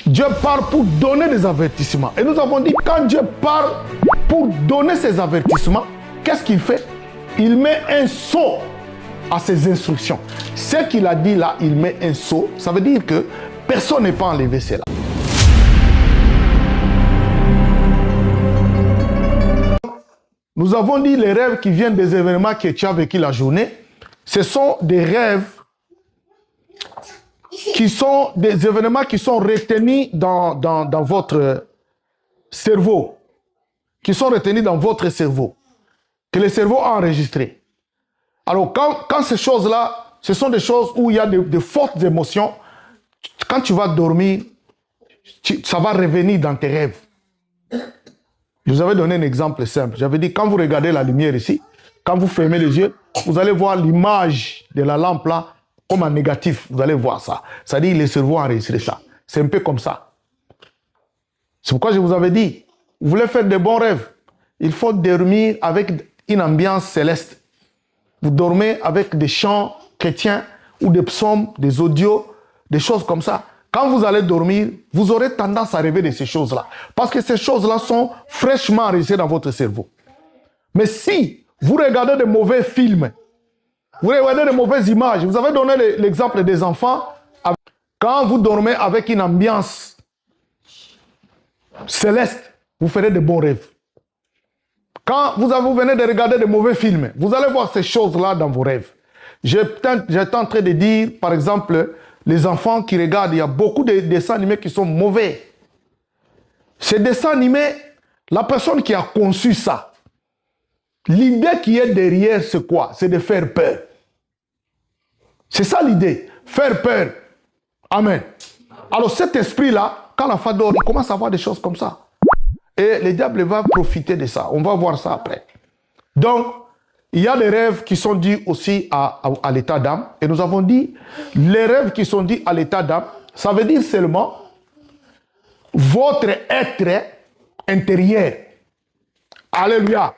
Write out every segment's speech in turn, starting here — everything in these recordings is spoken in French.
Dieu parle pour donner des avertissements. Et nous avons dit, quand Dieu parle pour donner ces avertissements, qu'est-ce qu'il fait? Il met un sceau à ses instructions. Ce qu'il a dit là, il met un sceau. Ça veut dire que personne n'est pas enlevé cela. Nous avons dit les rêves qui viennent des événements que tu as vécu la journée. Ce sont des rêves qui sont des événements qui sont retenus dans votre cerveau. Qui sont retenus dans votre cerveau. Que le cerveau a enregistré. Alors, quand ces choses-là, ce sont des choses où il y a de fortes émotions, quand tu vas dormir, ça va revenir dans tes rêves. Je vous avais donné un exemple simple. J'avais dit, quand vous regardez la lumière ici, quand vous fermez les yeux, vous allez voir l'image de la lampe là, comme en négatif. Vous allez voir ça. C'est-à-dire, le cerveau a enregistré ça. C'est un peu comme ça. C'est pourquoi je vous avais dit, vous voulez faire de bons rêves, il faut dormir avec une ambiance céleste. Vous dormez avec des chants chrétiens ou des psaumes, des audios, des choses comme ça. Quand vous allez dormir, vous aurez tendance à rêver de ces choses-là. Parce que ces choses-là sont fraîchement enregistrées dans votre cerveau. Mais si vous regardez de mauvais films, vous regardez de mauvaises images, vous avez donné l'exemple des enfants, quand vous dormez avec une ambiance céleste, vous ferez de bons rêves. Quand vous venez de regarder de mauvais films, vous allez voir ces choses-là dans vos rêves. J'étais en train de dire, par exemple, les enfants qui regardent, il y a beaucoup de dessins animés qui sont mauvais. Ces dessins animés, la personne qui a conçu ça, l'idée qui est derrière, c'est quoi? C'est de faire peur. C'est ça l'idée, faire peur. Amen. Alors cet esprit-là, quand l'enfant dort, il commence à voir des choses comme ça. Et le diable va profiter de ça. On va voir ça après. Donc, il y a des rêves qui sont dus aussi à l'état d'âme. Et nous avons dit, les rêves qui sont dus à l'état d'âme, ça veut dire seulement votre être intérieur. Alléluia.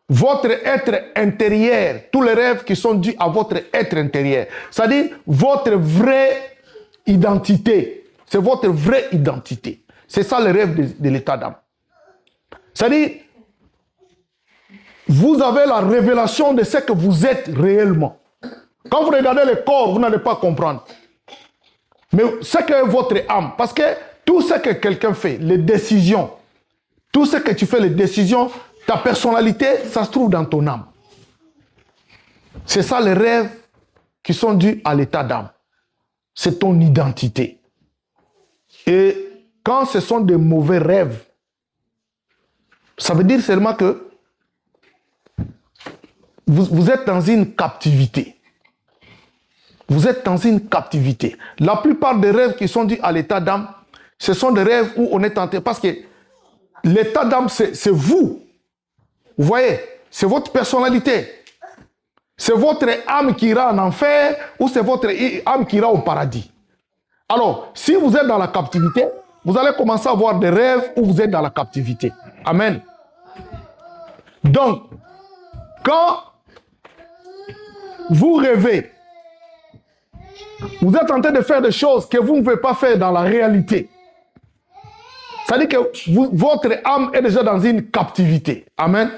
Votre être intérieur. Tous les rêves qui sont dus à votre être intérieur. C'est-à-dire votre vraie identité. C'est votre vraie identité. C'est ça le rêve de l'état d'âme. C'est-à-dire, vous avez la révélation de ce que vous êtes réellement. Quand vous regardez le corps, vous n'allez pas comprendre. Mais ce que votre âme, parce que tout ce que quelqu'un fait, les décisions, tout ce que tu fais, les décisions, ta personnalité, ça se trouve dans ton âme. C'est ça les rêves qui sont dus à l'état d'âme. C'est ton identité. Et quand ce sont de mauvais rêves, ça veut dire seulement que vous êtes dans une captivité. Vous êtes dans une captivité. La plupart des rêves qui sont dus à l'état d'âme, ce sont des rêves où on est tenté. Parce que l'état d'âme, c'est vous. Vous voyez, c'est votre personnalité. C'est votre âme qui ira en enfer ou c'est votre âme qui ira au paradis. Alors, si vous êtes dans la captivité, vous allez commencer à avoir des rêves où vous êtes dans la captivité. Amen. Donc, quand vous rêvez, vous êtes en train de faire des choses que vous ne pouvez pas faire dans la réalité. C'est-à-dire que votre âme est déjà dans une captivité. Amen.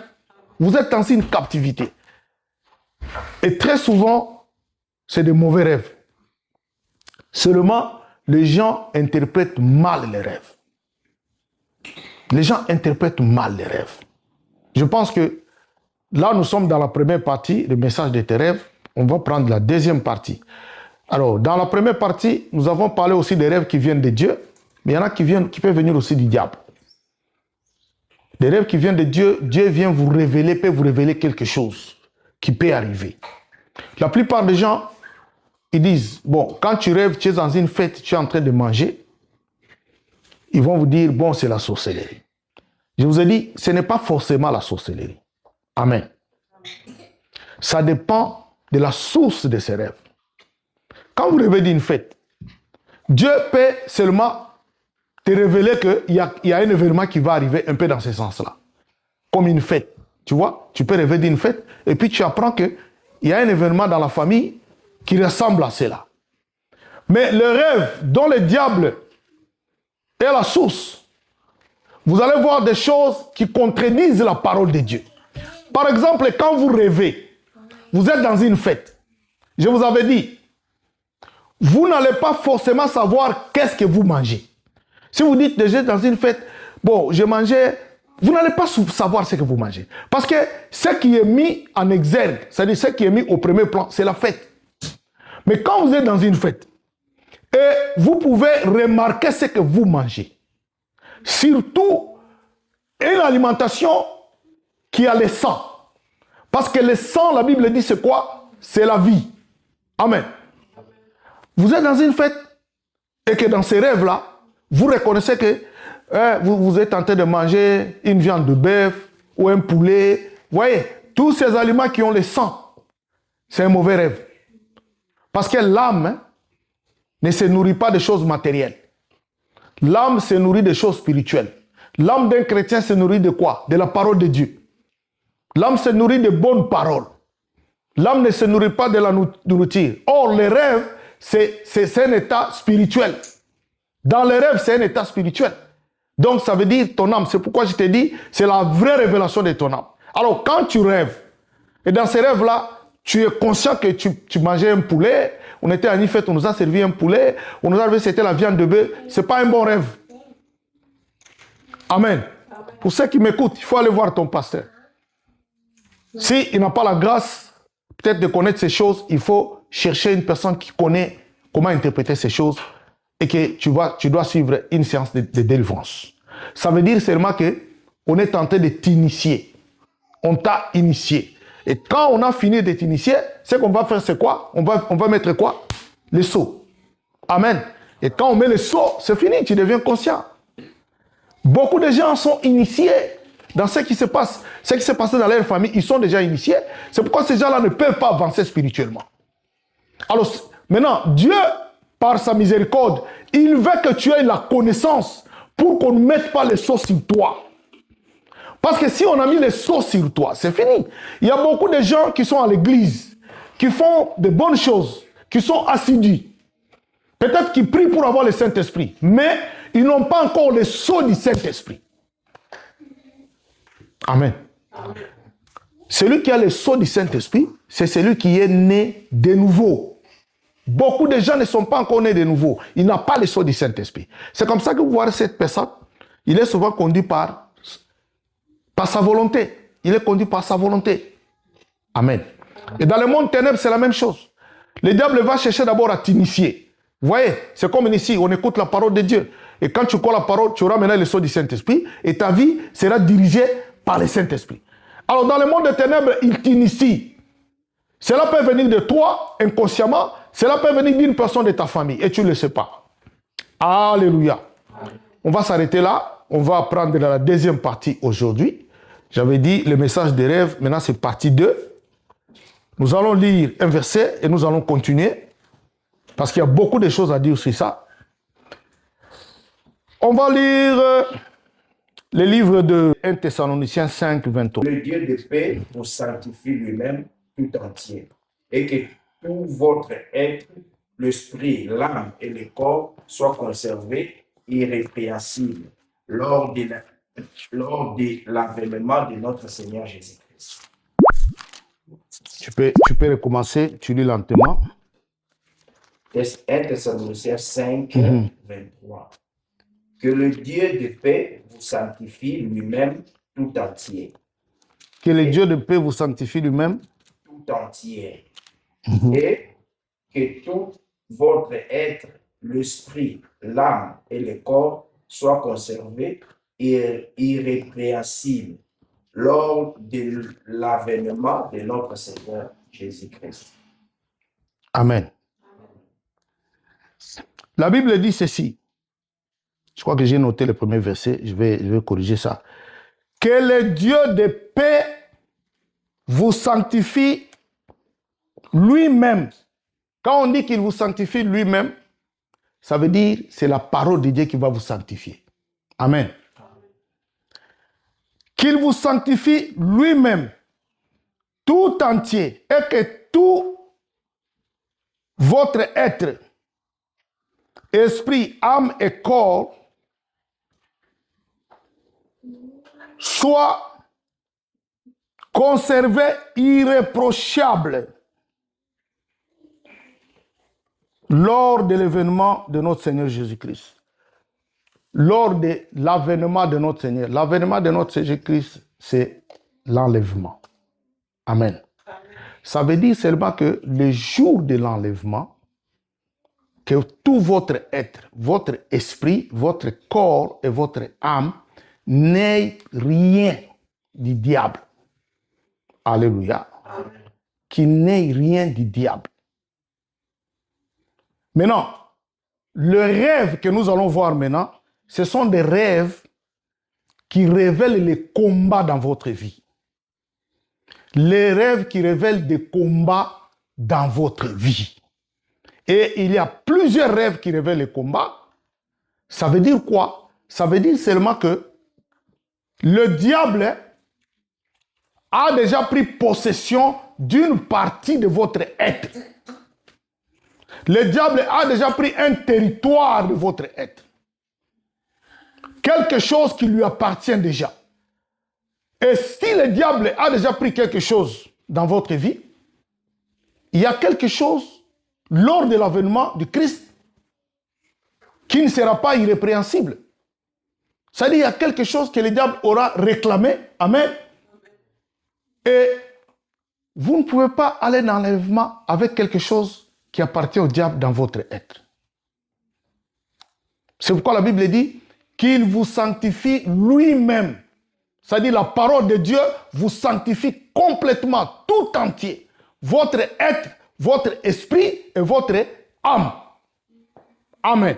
Vous êtes dans une captivité. Et très souvent, c'est de mauvais rêves. Seulement, les gens interprètent mal les rêves. Les gens interprètent mal les rêves. Je pense que là, nous sommes dans la première partie, le message de tes rêves. On va prendre la deuxième partie. Alors, dans la première partie, nous avons parlé aussi des rêves qui viennent de Dieu, mais il y en a qui peuvent venir aussi du diable. Des rêves qui viennent de Dieu, Dieu vient vous révéler, peut vous révéler quelque chose qui peut arriver. La plupart des gens, ils disent, bon, quand tu rêves, tu es dans une fête, tu es en train de manger, ils vont vous dire, bon, c'est la sorcellerie. Je vous ai dit, ce n'est pas forcément la sorcellerie. Amen. Ça dépend de la source de ces rêves. Quand vous rêvez d'une fête, Dieu peut seulement te révéler qu'il y a un événement qui va arriver un peu dans ce sens-là. Comme une fête. Tu vois, tu peux rêver d'une fête et puis tu apprends qu'il y a un événement dans la famille qui ressemble à cela. Mais le rêve dont le diable et à la source, vous allez voir des choses qui contredisent la parole de Dieu. Par exemple, quand vous rêvez, vous êtes dans une fête. Je vous avais dit, vous n'allez pas forcément savoir qu'est-ce que vous mangez. Si vous dites déjà dans une fête, bon, je mangeais, vous n'allez pas savoir ce que vous mangez. Parce que ce qui est mis en exergue, c'est-à-dire ce qui est mis au premier plan, c'est la fête. Mais quand vous êtes dans une fête, et vous pouvez remarquer ce que vous mangez. Surtout, une alimentation qui a le sang. Parce que le sang, la Bible dit, c'est quoi? C'est la vie. Amen. Vous êtes dans une fête et que dans ces rêves-là, vous reconnaissez que vous êtes en train de manger une viande de bœuf ou un poulet. Vous voyez, tous ces aliments qui ont le sang, c'est un mauvais rêve. Parce que l'âme ne se nourrit pas de choses matérielles. L'âme se nourrit de choses spirituelles. L'âme d'un chrétien se nourrit de quoi? De la parole de Dieu. L'âme se nourrit de bonnes paroles. L'âme ne se nourrit pas de la nourriture. Or, les rêves, c'est un état spirituel. Dans les rêves, c'est un état spirituel. Donc, ça veut dire ton âme. C'est pourquoi je t'ai dit, c'est la vraie révélation de ton âme. Alors, quand tu rêves, et dans ces rêves-là, tu es conscient que tu mangeais un poulet, on était à une fête, on nous a servi un poulet, on nous a servi, c'était la viande de bœuf. Ce n'est pas un bon rêve. Amen. Pour ceux qui m'écoutent, il faut aller voir ton pasteur. S'il n'a pas la grâce, peut-être de connaître ces choses, il faut chercher une personne qui connaît comment interpréter ces choses et que tu dois suivre une séance de délivrance. Ça veut dire seulement qu'on est tenté de t'initier. On t'a initié. Et quand on a fini de t'initier, ce qu'on va faire, c'est quoi? On va mettre quoi? Le sceau. Amen. Et quand on met le sceau, c'est fini, tu deviens conscient. Beaucoup de gens sont initiés dans ce qui se passe. Ce qui s'est passé dans leur famille, ils sont déjà initiés. C'est pourquoi ces gens-là ne peuvent pas avancer spirituellement. Alors, maintenant, Dieu, par sa miséricorde, il veut que tu aies la connaissance pour qu'on ne mette pas le sceau sur toi. Parce que si on a mis le sceau sur toi, c'est fini. Il y a beaucoup de gens qui sont à l'église, qui font de bonnes choses, qui sont assidus. Peut-être qu'ils prient pour avoir le Saint-Esprit, mais ils n'ont pas encore le sceau du Saint-Esprit. Amen. Amen. Celui qui a le sceau du Saint-Esprit, c'est celui qui est né de nouveau. Beaucoup de gens ne sont pas encore nés de nouveau. Il n'a pas le sceau du Saint-Esprit. C'est comme ça que vous voyez cette personne, il est souvent conduit par sa volonté. Il est conduit par sa volonté. Amen. Et dans le monde ténèbres, c'est la même chose. Le diable va chercher d'abord à t'initier. Vous voyez, c'est comme ici, on écoute la parole de Dieu. Et quand tu crois la parole, tu auras maintenant le sceau du Saint-Esprit et ta vie sera dirigée par le Saint-Esprit. Alors dans le monde des ténèbres, il t'initie. Cela peut venir de toi, inconsciemment. Cela peut venir d'une personne de ta famille et tu ne le sais pas. Alléluia. On va s'arrêter là. On va apprendre la deuxième partie aujourd'hui. J'avais dit le message des rêves. Maintenant, c'est partie 2. Nous allons lire un verset et nous allons continuer. Parce qu'il y a beaucoup de choses à dire sur ça. On va lire le livre de 1 Thessaloniciens 5, 23. Le Dieu de paix vous sanctifie lui-même tout entier, et que tout votre être, l'esprit, l'âme et le corps soient conservés irrépréhensibles lors de l'avènement de notre Seigneur Jésus-Christ. Tu peux recommencer, tu lis lentement. 1 Thessaloniciens 5, 23. Que le Dieu de paix vous sanctifie lui-même tout entier. Que le Dieu de paix vous sanctifie lui-même tout entier. Et que tout votre être, l'esprit, l'âme et le corps soient conservés irrépréhensibles lors de l'avènement de notre Seigneur Jésus-Christ. Amen. La Bible dit ceci. Je crois que j'ai noté le premier verset. Je vais corriger ça. Que le Dieu de paix vous sanctifie lui-même. Quand on dit qu'il vous sanctifie lui-même, ça veut dire c'est la parole de Dieu qui va vous sanctifier. Amen. Qu'il vous sanctifie lui-même, tout entier, et que tout votre être, esprit, âme et corps soient conservés irréprochables lors de l'événement de notre Seigneur Jésus-Christ. Lors de l'avènement de notre Seigneur. L'avènement de notre Seigneur Jésus-Christ, c'est l'enlèvement. Amen. Ça veut dire seulement que le jour de l'enlèvement, que tout votre être, votre esprit, votre corps et votre âme n'aient rien du diable. Alléluia. Amen. Qui n'ait rien du diable. Maintenant, le rêve que nous allons voir maintenant, ce sont des rêves qui révèlent les combats dans votre vie. Les rêves qui révèlent des combats dans votre vie. Et il y a plusieurs rêves qui révèlent les combats. Ça veut dire quoi? Ça veut dire seulement que le diable a déjà pris possession d'une partie de votre être. Le diable a déjà pris un territoire de votre être. Quelque chose qui lui appartient déjà. Et si le diable a déjà pris quelque chose dans votre vie, il y a quelque chose lors de l'avènement du Christ qui ne sera pas irrépréhensible. C'est-à-dire qu'il y a quelque chose que le diable aura réclamé. Amen. Et vous ne pouvez pas aller dans l'enlèvement avec quelque chose qui appartient au diable dans votre être. C'est pourquoi la Bible dit qu'il vous sanctifie lui-même. C'est-à-dire la parole de Dieu vous sanctifie complètement, tout entier. Votre être, votre esprit et votre âme. Amen.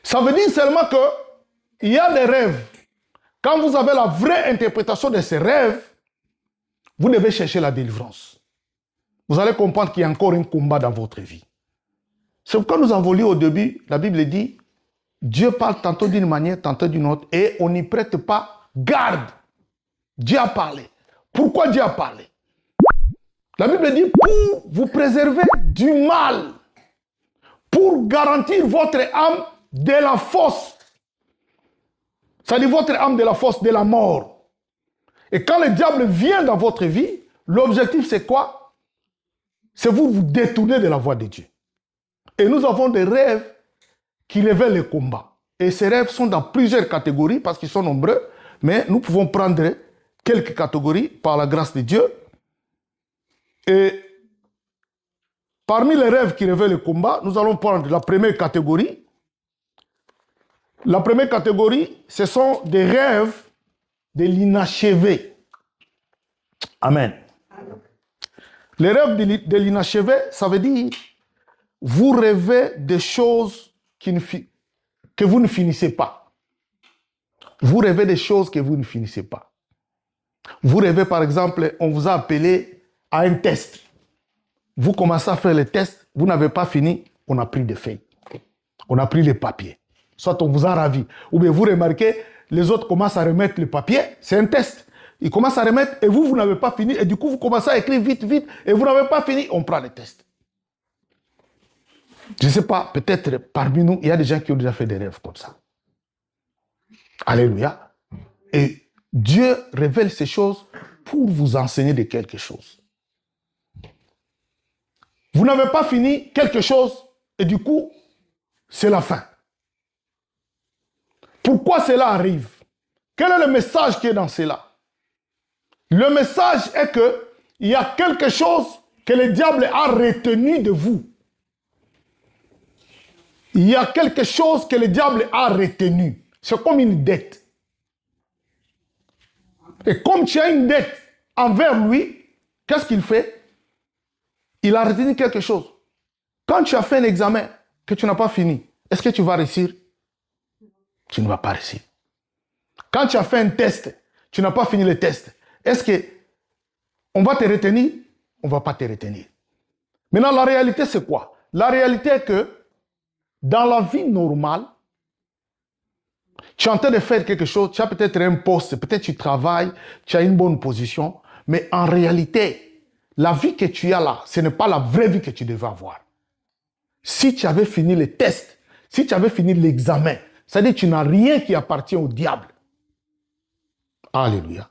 Ça veut dire seulement qu'il y a des rêves. Quand vous avez la vraie interprétation de ces rêves, vous devez chercher la délivrance. Vous allez comprendre qu'il y a encore un combat dans votre vie. C'est pourquoi nous avons lu au début, la Bible dit, Dieu parle tantôt d'une manière, tantôt d'une autre, et on n'y prête pas garde. Dieu a parlé. Pourquoi Dieu a parlé? La Bible dit pour vous préserver du mal, pour garantir votre âme de la fosse. C'est-à-dire votre âme de la fosse, de la mort. Et quand le diable vient dans votre vie, l'objectif c'est quoi? C'est vous détourner de la voie de Dieu. Et nous avons des rêves qui révèlent les combats. Et ces rêves sont dans plusieurs catégories parce qu'ils sont nombreux, mais nous pouvons prendre quelques catégories par la grâce de Dieu. Et parmi les rêves qui révèlent les combats, nous allons prendre la première catégorie. La première catégorie, ce sont des rêves de l'inachevé. Amen. Les rêves de l'inachevé, ça veut dire vous rêvez des choses que vous ne finissez pas. Vous rêvez des choses que vous ne finissez pas. Vous rêvez, par exemple, on vous a appelé à un test. Vous commencez à faire le test, vous n'avez pas fini, on a pris des feuilles. On a pris les papiers. Soit on vous a ravi. Ou bien vous remarquez, les autres commencent à remettre les papiers, c'est un test. Ils commencent à remettre et vous n'avez pas fini. Et du coup, vous commencez à écrire vite, vite, et vous n'avez pas fini, on prend le test. Je ne sais pas, peut-être parmi nous, il y a des gens qui ont déjà fait des rêves comme ça. Alléluia. Et Dieu révèle ces choses pour vous enseigner de quelque chose. Vous n'avez pas fini quelque chose et du coup, c'est la fin. Pourquoi cela arrive? Quel est le message qui est dans cela? Le message est qu'il y a quelque chose que le diable a retenu de vous. Il y a quelque chose que le diable a retenu. C'est comme une dette. Et comme tu as une dette envers lui, qu'est-ce qu'il fait? Il a retenu quelque chose. Quand tu as fait un examen que tu n'as pas fini, est-ce que tu vas réussir? Tu ne vas pas réussir. Quand tu as fait un test, tu n'as pas fini le test, est-ce qu'on va te retenir? On ne va pas te retenir. Maintenant, la réalité, c'est quoi? La réalité est que dans la vie normale, tu es en train de faire quelque chose, tu as peut-être un poste, peut-être tu travailles, tu as une bonne position, mais en réalité, la vie que tu as là, ce n'est pas la vraie vie que tu devais avoir. Si tu avais fini le test, si tu avais fini l'examen, c'est-à-dire que tu n'as rien qui appartient au diable. Alléluia.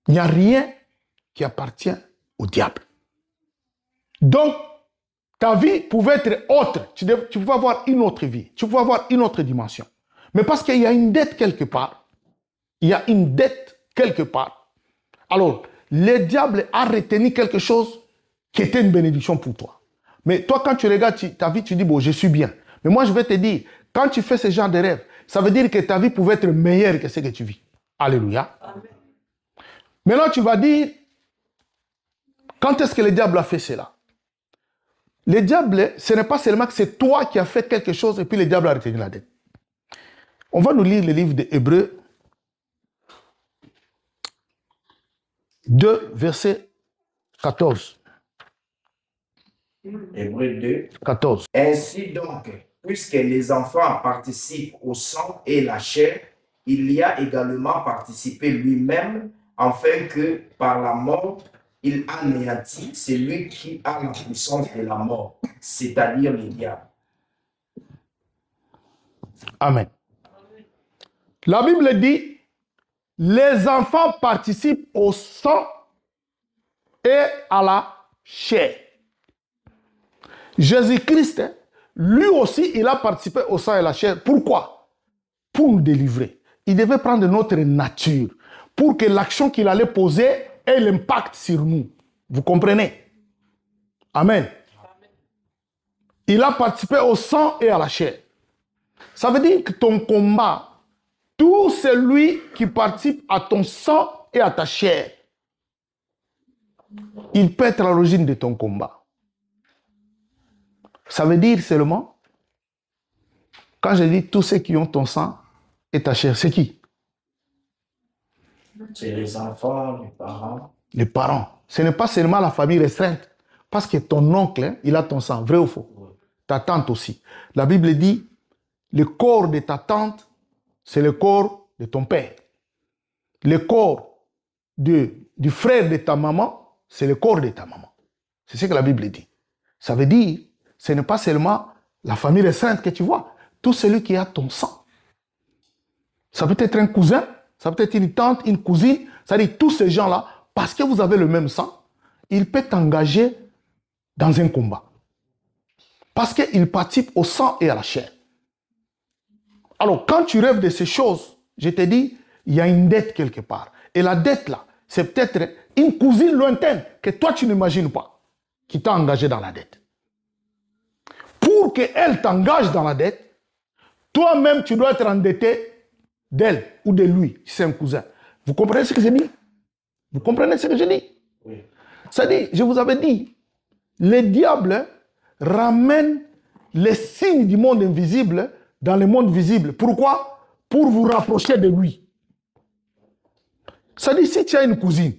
Il n'y a rien qui appartient au diable. Donc, ta vie pouvait être autre. Tu pouvais avoir une autre vie. Tu pouvais avoir une autre dimension. Mais parce qu'il y a une dette quelque part. Il y a une dette quelque part. Alors, le diable a retenu quelque chose qui était une bénédiction pour toi. Mais toi, quand tu regardes ta vie, tu dis, bon, je suis bien. Mais moi, je vais te dire, quand tu fais ce genre de rêve, ça veut dire que ta vie pouvait être meilleure que ce que tu vis. Alléluia. Amen. Maintenant, tu vas dire, quand est-ce que le diable a fait cela? Le diable, ce n'est pas seulement que c'est toi qui as fait quelque chose et puis le diable a retenu la dette. On va nous lire le livre des Hébreux 2, verset 14. Hébreux 2, 14. Ainsi donc, puisque les enfants participent au sang et la chair, il y a également participé lui-même, afin que par la mort, il anéantit celui qui a la puissance de la mort, c'est-à-dire le diable. Amen. La Bible dit, les enfants participent au sang et à la chair. Jésus-Christ, lui aussi, il a participé au sang et à la chair. Pourquoi? Pour nous délivrer. Il devait prendre notre nature pour que l'action qu'il allait poser ait l'impact sur nous. Vous comprenez? Amen. Il a participé au sang et à la chair. Ça veut dire que ton combat, tout celui qui participe à ton sang et à ta chair, il peut être à l'origine de ton combat. Ça veut dire seulement, quand je dis tous ceux qui ont ton sang et ta chair, c'est qui? C'est les enfants, les parents. Les parents. Ce n'est pas seulement la famille restreinte. Parce que ton oncle, il a ton sang, vrai ou faux? Oui. Ta tante aussi. La Bible dit, le corps de ta tante, c'est le corps de ton père. Le corps du frère de ta maman, c'est le corps de ta maman. C'est ce que la Bible dit. Ça veut dire, ce n'est pas seulement la famille restreinte que tu vois. Tout celui qui a ton sang. Ça peut être un cousin, ça peut être une tante, une cousine. Ça veut dire tous ces gens-là, parce que vous avez le même sang, il peut t'engager dans un combat. Parce qu'il participe au sang et à la chair. Alors, quand tu rêves de ces choses, je te dis, il y a une dette quelque part. Et la dette là, c'est peut-être une cousine lointaine que toi tu n'imagines pas, qui t'a engagé dans la dette. Pour qu'elle t'engage dans la dette, toi-même tu dois être endetté d'elle ou de lui, si c'est un cousin. Vous comprenez ce que je dis? Vous comprenez ce que je dis? Oui. C'est-à-dire, je vous avais dit, le diable ramène les signes du monde invisible dans le monde visible. Pourquoi? Pour vous rapprocher de lui. C'est-à-dire, si tu as une cousine,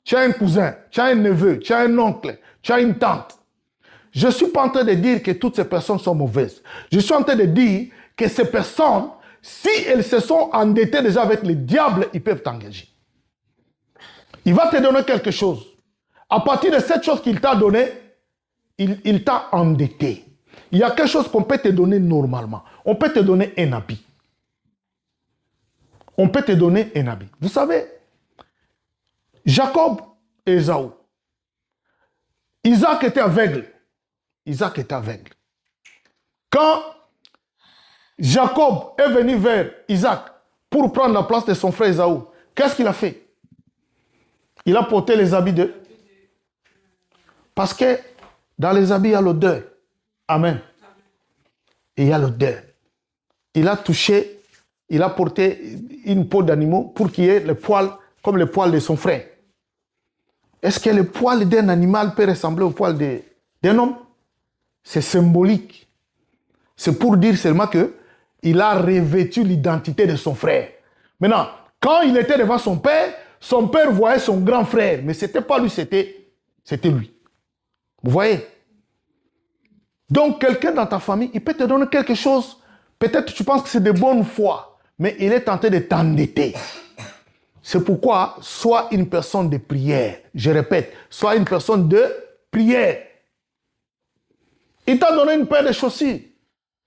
tu as un cousin, tu as un neveu, tu as un oncle, tu as une tante, je ne suis pas en train de dire que toutes ces personnes sont mauvaises. Je suis en train de dire que ces personnes, si elles se sont endettées déjà avec le diable, ils peuvent t'engager. Il va te donner quelque chose. À partir de cette chose qu'il t'a donnée, il t'a endetté. Il y a quelque chose qu'on peut te donner normalement. On peut te donner un habit. On peut te donner un habit. Vous savez, Jacob et Ésaü. Isaac était aveugle. Isaac était aveugle. Quand Jacob est venu vers Isaac pour prendre la place de son frère Ésaü, qu'est-ce qu'il a fait? Il a porté les habits de... Parce que dans les habits, il y a l'odeur. Amen. Et il y a l'odeur. Il a touché, il a porté une peau d'animaux pour qu'il y ait le poil comme le poil de son frère. Est-ce que le poil d'un animal peut ressembler au poil d'un homme? C'est symbolique. C'est pour dire seulement qu'il a revêtu l'identité de son frère. Maintenant, quand il était devant son père voyait son grand frère. Mais ce n'était pas lui, c'était lui. Vous voyez? Donc, quelqu'un dans ta famille, il peut te donner quelque chose. Peut-être tu penses que c'est de bonne foi, mais il est tenté de t'endetter. C'est pourquoi, sois une personne de prière. Je répète, sois une personne de prière. Il t'a donné une paire de chaussures,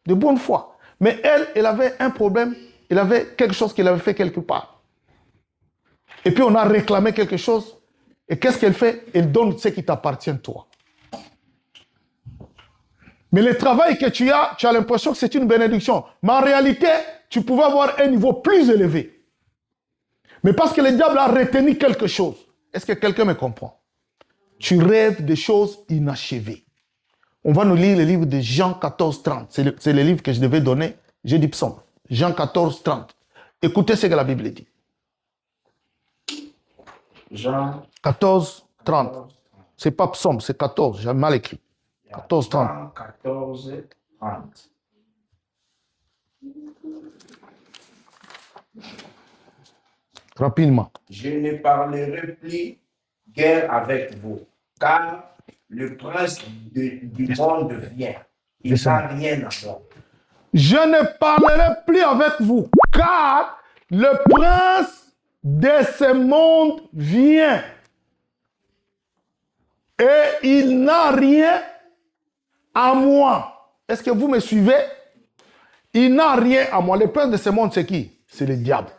de bonne foi. Mais elle avait un problème, elle avait quelque chose qu'elle avait fait quelque part. Et puis on a réclamé quelque chose. Et qu'est-ce qu'elle fait? Elle donne ce qui t'appartient toi. Mais le travail que tu as l'impression que c'est une bénédiction. Mais en réalité, tu pouvais avoir un niveau plus élevé. Mais parce que le diable a retenu quelque chose. Est-ce que quelqu'un me comprend? Tu rêves de choses inachevées. On va nous lire le livre de Jean 14, 30. C'est le livre que je devais donner. J'ai dit psaume. Jean 14, 30. Écoutez ce que la Bible dit. Jean 14, 30. C'est pas psaume, c'est 14. J'ai mal écrit. 14, 30. Jean 14, 30. Rapidement. Je ne parlerai plus guère avec vous, car le prince du monde vient. Il n'a rien à voir. Je ne parlerai plus avec vous, car le prince de ce monde vient. Et il n'a rien à moi. Est-ce que vous me suivez? Il n'a rien à moi. Le prince de ce monde, c'est qui? C'est le diable.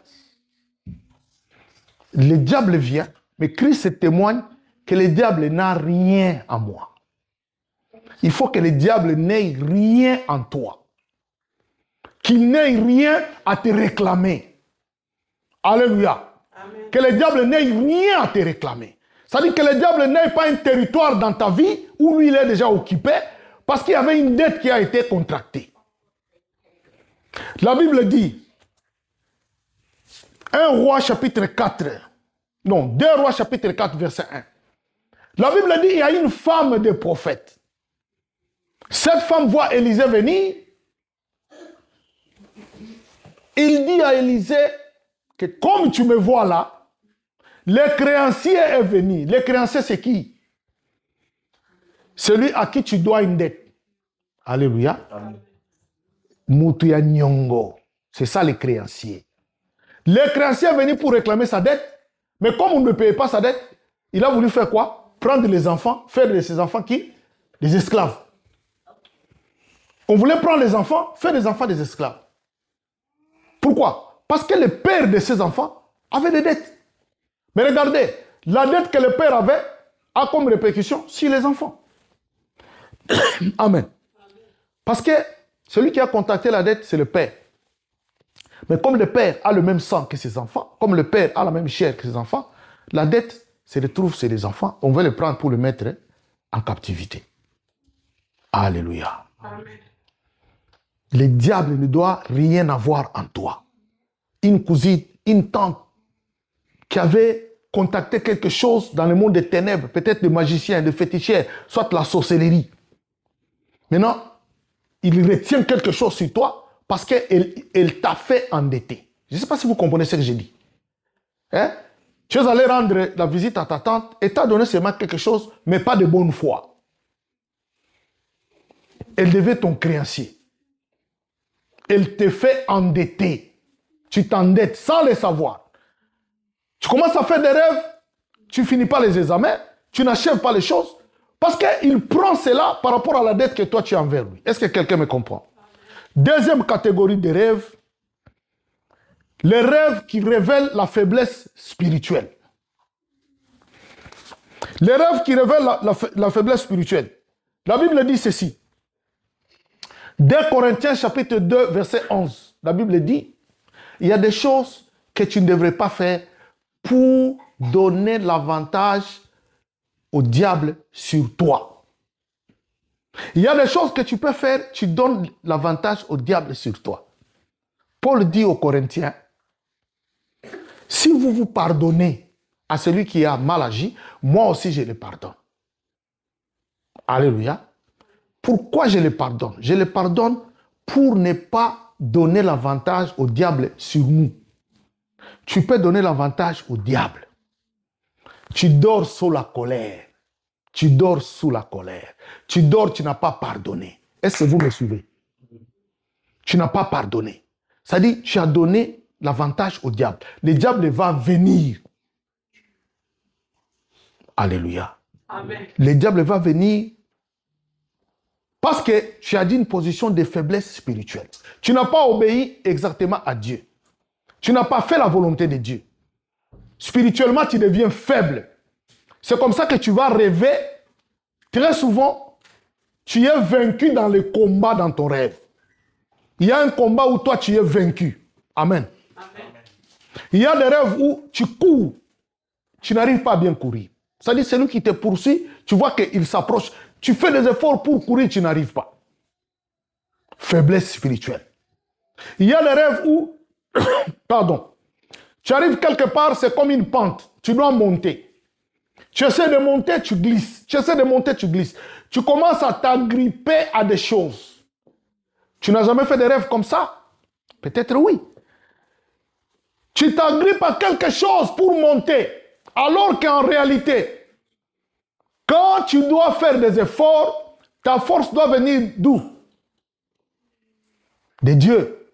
Le diable vient, mais Christ témoigne que le diable n'a rien à moi. Il faut que le diable n'ait rien en toi. Qu'il n'ait rien à te réclamer. Alléluia. Amen. Que le diable n'ait rien à te réclamer. C'est-à-dire que le diable n'ait pas un territoire dans ta vie où lui il est déjà occupé parce qu'il y avait une dette qui a été contractée. La Bible dit, 1 Roi chapitre 4, non, 2 Rois chapitre 4 verset 1. La Bible dit, il y a une femme de prophète. Cette femme voit Élisée venir. Il dit à Élisée que comme tu me vois là, le créancier est venu. Le créancier, c'est qui? Celui à qui tu dois une dette. Alléluia. Mutuya Nyongo. C'est ça le créancier. Le créancier est venu pour réclamer sa dette, mais comme on ne payait pas sa dette, il a voulu faire quoi? Prendre les enfants, faire de ses enfants qui? Des esclaves. On voulait prendre les enfants, faire des enfants des esclaves. Pourquoi? Parce que le père de ces enfants avait des dettes. Mais regardez, la dette que le père avait a comme répercussion sur les enfants. Amen. Parce que celui qui a contacté la dette, c'est le père. Mais comme le père a le même sang que ses enfants, comme le père a la même chair que ses enfants, la dette se retrouve chez les enfants. On veut le prendre pour le mettre en captivité. Alléluia. Amen. Le diable ne doit rien avoir en toi. Une cousine, une tante qui avait contacté quelque chose dans le monde des ténèbres, peut-être des magiciens, des féticheurs, soit la sorcellerie. Maintenant, il retient quelque chose sur toi parce qu'elle t'a fait endetter. Je ne sais pas si vous comprenez ce que j'ai dit. Hein? Tu es allé rendre la visite à ta tante et t'as donné seulement quelque chose, mais pas de bonne foi. Elle devait ton créancier. Elle te fait endetter. Tu t'endettes sans le savoir. Tu commences à faire des rêves, tu finis pas les examens, tu n'achèves pas les choses, parce qu'il prend cela par rapport à la dette que toi tu as envers lui. Est-ce que quelqu'un me comprend? Deuxième catégorie de rêves, les rêves qui révèlent la faiblesse spirituelle. Les rêves qui révèlent la faiblesse spirituelle. La Bible dit ceci. 2 Corinthiens chapitre 2 verset 11. La Bible dit, il y a des choses que tu ne devrais pas faire pour donner l'avantage au diable sur toi. Il y a des choses que tu peux faire, tu donnes l'avantage au diable sur toi. Paul dit aux Corinthiens, si vous vous pardonnez à celui qui a mal agi, moi aussi je le pardonne. Alléluia. Pourquoi je le pardonne? Je le pardonne pour ne pas donner l'avantage au diable sur nous. Tu peux donner l'avantage au diable. Tu dors sous la colère. Tu dors sous la colère. Tu dors, tu n'as pas pardonné. Est-ce que vous me suivez? Tu n'as pas pardonné. C'est-à-dire, tu as donné l'avantage au diable. Le diable va venir. Alléluia. Amen. Le diable va venir parce que tu as dit une position de faiblesse spirituelle. Tu n'as pas obéi exactement à Dieu. Tu n'as pas fait la volonté de Dieu. spirituellement, tu deviens faible. C'est comme ça que tu vas rêver. Très souvent, tu es vaincu dans les combats dans ton rêve. Il y a un combat où toi, tu es vaincu. Amen. Amen. Il y a des rêves où tu cours. Tu n'arrives pas à bien courir. C'est-à-dire, celui qui te poursuit, tu vois qu'il s'approche. Tu fais des efforts pour courir, tu n'arrives pas. Faiblesse spirituelle. Il y a des rêves où, pardon, tu arrives quelque part, c'est comme une pente. Tu dois monter. Tu essaies de monter, tu glisses. Tu essaies de monter, tu glisses. Tu commences à t'agripper à des choses. Tu n'as jamais fait des rêves comme ça? Peut-être oui. Tu t'agrippes à quelque chose pour monter. Alors qu'en réalité, quand tu dois faire des efforts, ta force doit venir d'où? De Dieu.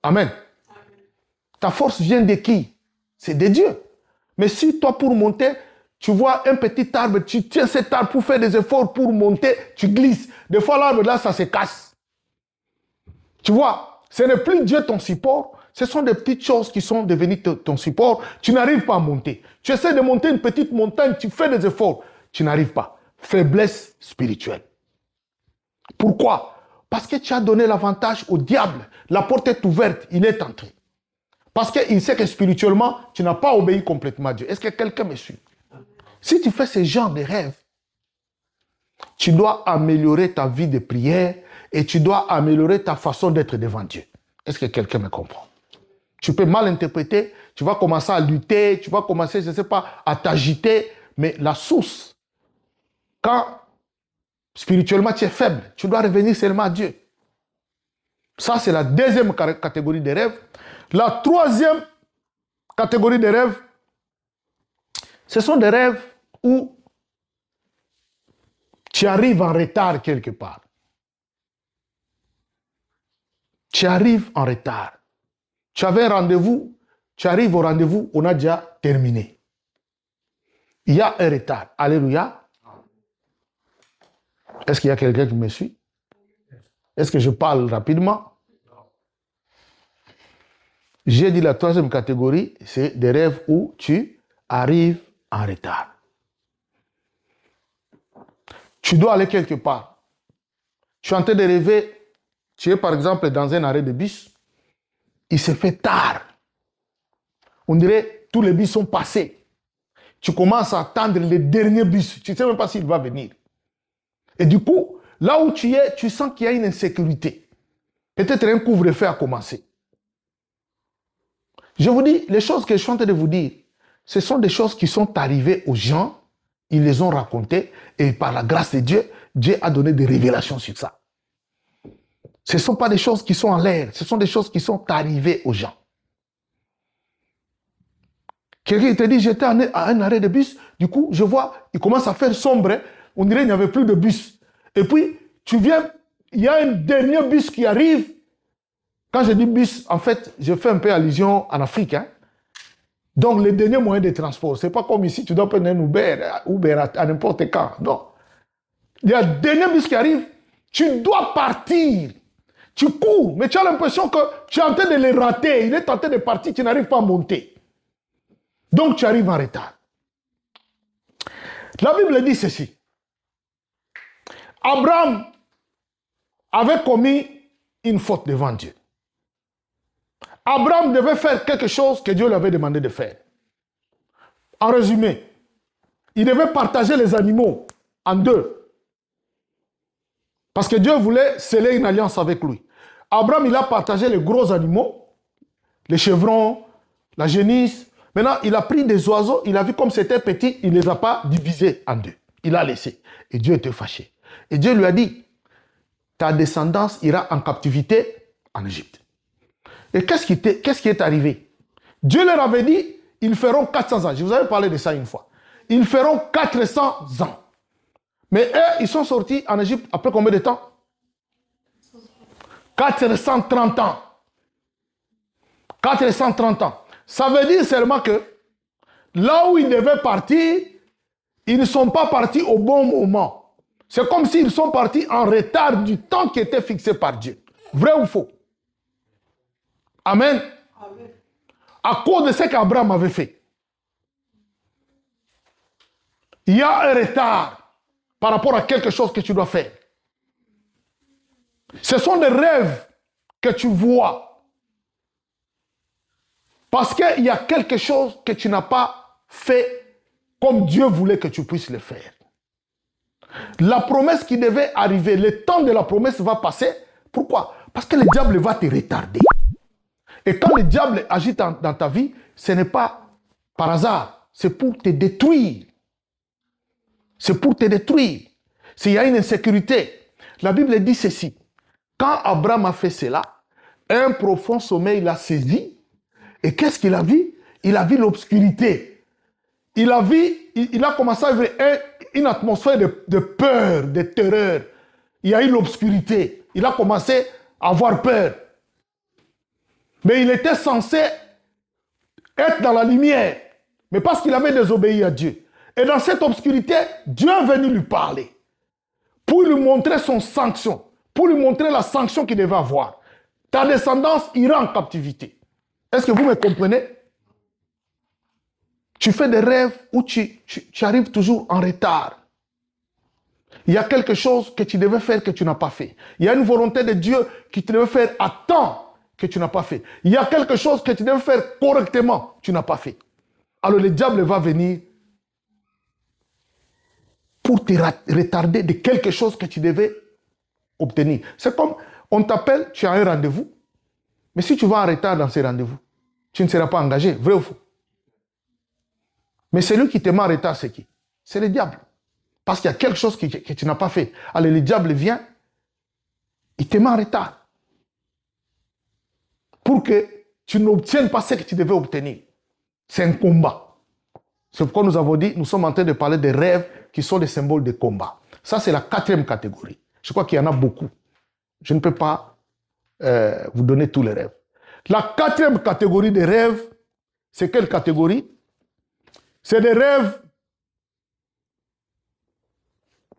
Amen. Ta force vient de qui? C'est de Dieu. Mais si toi, pour monter, tu vois un petit arbre, tu tiens cet arbre pour faire des efforts pour monter, tu glisses. Des fois, l'arbre là, ça se casse. Tu vois, ce n'est plus Dieu ton support. Ce sont des petites choses qui sont devenues ton support. Tu n'arrives pas à monter. Tu essaies de monter une petite montagne, tu fais des efforts. Tu n'arrives pas. Faiblesse spirituelle. Pourquoi? Parce que tu as donné l'avantage au diable. La porte est ouverte, il est entré. Parce qu'il sait que spirituellement, tu n'as pas obéi complètement à Dieu. Est-ce que quelqu'un me suit? Si tu fais ce genre de rêve, tu dois améliorer ta vie de prière et tu dois améliorer ta façon d'être devant Dieu. Est-ce que quelqu'un me comprend? Tu peux mal interpréter, tu vas commencer à lutter, tu vas commencer, je ne sais pas, à t'agiter, mais la source, quand spirituellement tu es faible, tu dois revenir seulement à Dieu. Ça, c'est la deuxième catégorie de rêves. La troisième catégorie de rêves, ce sont des rêves où tu arrives en retard quelque part. Tu arrives en retard. Tu avais un rendez-vous, tu arrives au rendez-vous, on a déjà terminé. Il y a un retard. Alléluia. Est-ce qu'il y a quelqu'un qui me suit? Est-ce que je parle rapidement? J'ai dit la troisième catégorie, c'est des rêves où tu arrives en retard. Tu dois aller quelque part. Tu es en train de rêver, tu es par exemple dans un arrêt de bus, il se fait tard. On dirait tous les bus sont passés. Tu commences à attendre le dernier bus. Tu ne sais même pas s'il va venir. Et du coup, là où tu es, tu sens qu'il y a une insécurité. Peut-être un couvre-feu a commencé. Je vous dis, les choses que je suis en train de vous dire, ce sont des choses qui sont arrivées aux gens, ils les ont racontées, et par la grâce de Dieu, Dieu a donné des révélations sur ça. Ce ne sont pas des choses qui sont en l'air, ce sont des choses qui sont arrivées aux gens. Quelqu'un te dit, j'étais à un arrêt de bus, du coup, je vois, il commence à faire sombre, on dirait qu'il n'y avait plus de bus. Et puis, tu viens, il y a un dernier bus qui arrive. Quand je dis bus, en fait, je fais un peu allusion en Afrique. Hein? Donc, le dernier moyen de transport, ce n'est pas comme ici, tu dois prendre un Uber à n'importe quand. Non. Il y a le dernier bus qui arrive, tu dois partir. Tu cours, mais tu as l'impression que tu es en train de le rater. Il est en train de partir, tu n'arrives pas à monter. Donc, tu arrives en retard. La Bible dit ceci. Abraham avait commis une faute devant Dieu. Abraham devait faire quelque chose que Dieu lui avait demandé de faire. En résumé, il devait partager les animaux en deux. Parce que Dieu voulait sceller une alliance avec lui. Abraham, il a partagé les gros animaux, les chevrons, la génisse. Maintenant, il a pris des oiseaux, il a vu comme c'était petit, il ne les a pas divisés en deux. Il a laissé. Et Dieu était fâché. Et Dieu lui a dit, ta descendance ira en captivité en Égypte. Et qu'est-ce qui est arrivé? Dieu leur avait dit, ils feront 400 ans. Je vous avais parlé de ça une fois. Ils feront 400 ans. Mais eux, ils sont sortis en Égypte après combien de temps? 430 ans. 430 ans. Ça veut dire seulement que là où ils devaient partir, ils ne sont pas partis au bon moment. C'est comme s'ils sont partis en retard du temps qui était fixé par Dieu. Vrai ou faux? Amen. Amen. à cause de ce qu'Abraham avait fait. Il y a un retard par rapport à quelque chose que tu dois faire. Ce sont des rêves que tu vois. Parce qu'il y a quelque chose que tu n'as pas fait comme Dieu voulait que tu puisses le faire. La promesse qui devait arriver, le temps de la promesse va passer. Pourquoi? Parce que le diable va te retarder. Et quand le diable agit dans ta vie, ce n'est pas par hasard. C'est pour te détruire. C'est pour te détruire. S'il y a une insécurité, la Bible dit ceci. Quand Abraham a fait cela, un profond sommeil l'a saisi. Et qu'est-ce qu'il a vu? Il a vu l'obscurité. Il a commencé à vivre une atmosphère de peur, de terreur. Il y a eu l'obscurité. Il a commencé à avoir peur. Mais il était censé être dans la lumière. Mais parce qu'il avait désobéi à Dieu. Et dans cette obscurité, Dieu est venu lui parler. Pour lui montrer son sanction. Pour lui montrer la sanction qu'il devait avoir. Ta descendance ira en captivité. Est-ce que vous me comprenez? Tu fais des rêves où tu arrives toujours en retard. Il y a quelque chose que tu devais faire que tu n'as pas fait. Il y a une volonté de Dieu que tu devais faire à temps que tu n'as pas fait. Il y a quelque chose que tu devais faire correctement, tu n'as pas fait. Alors le diable va venir pour te retarder de quelque chose que tu devais obtenir. C'est comme, on t'appelle, tu as un rendez-vous, mais si tu vas en retard dans ce rendez-vous, tu ne seras pas engagé, vrai ou faux? Mais celui qui te met en retard, c'est qui? C'est le diable. Parce qu'il y a quelque chose que tu n'as pas fait. Alors le diable vient, il te met en retard. Pour que tu n'obtiennes pas ce que tu devais obtenir. C'est un combat. C'est pourquoi nous avons dit, nous sommes en train de parler des rêves qui sont des symboles de combat. Ça, c'est la 4e catégorie. Je crois qu'il y en a beaucoup. Je ne peux pas vous donner tous les rêves. La 4e catégorie des rêves, c'est quelle catégorie? C'est des rêves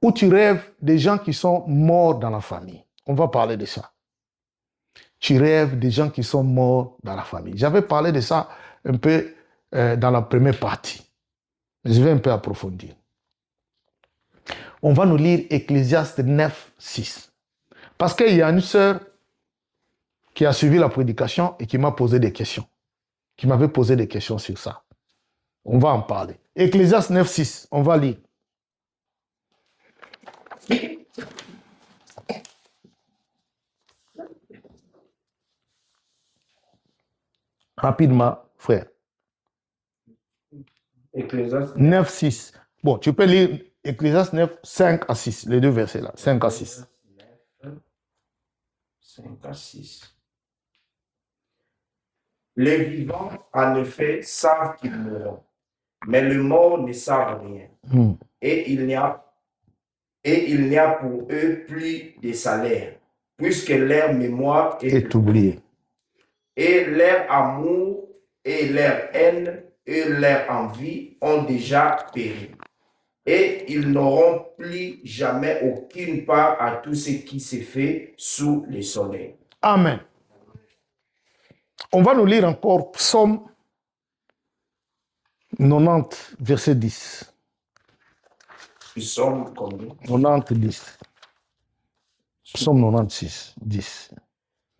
où tu rêves des gens qui sont morts dans la famille. On va parler de ça. Tu rêves des gens qui sont morts dans la famille. J'avais parlé de ça un peu dans la première partie. Je vais un peu approfondir. On va nous lire Ecclésiaste 9, 6. Parce qu'il y a une sœur qui a suivi la prédication et qui m'a posé des questions. Qui m'avait posé des questions sur ça. On va en parler. Ecclésiaste 9, 6. On va lire. Rapidement, frère. Ecclésiaste 9, 6. Bon, tu peux lire Ecclésiaste 9, 5 à 6. Les deux versets là. 5 à 6. 5 à 6. Les vivants, en effet, savent qu'ils mourront, mais les morts ne savent rien. Et il n'y a pour eux plus de salaire, puisque leur mémoire est oubliée. Et leur amour et leur haine et leur envie ont déjà péri. Et ils n'auront plus jamais aucune part à tout ce qui s'est fait sous le soleil. Amen. On va nous lire encore Psaume 90, verset 10. Psaume combien? 90, 10. Psaume 96, 10.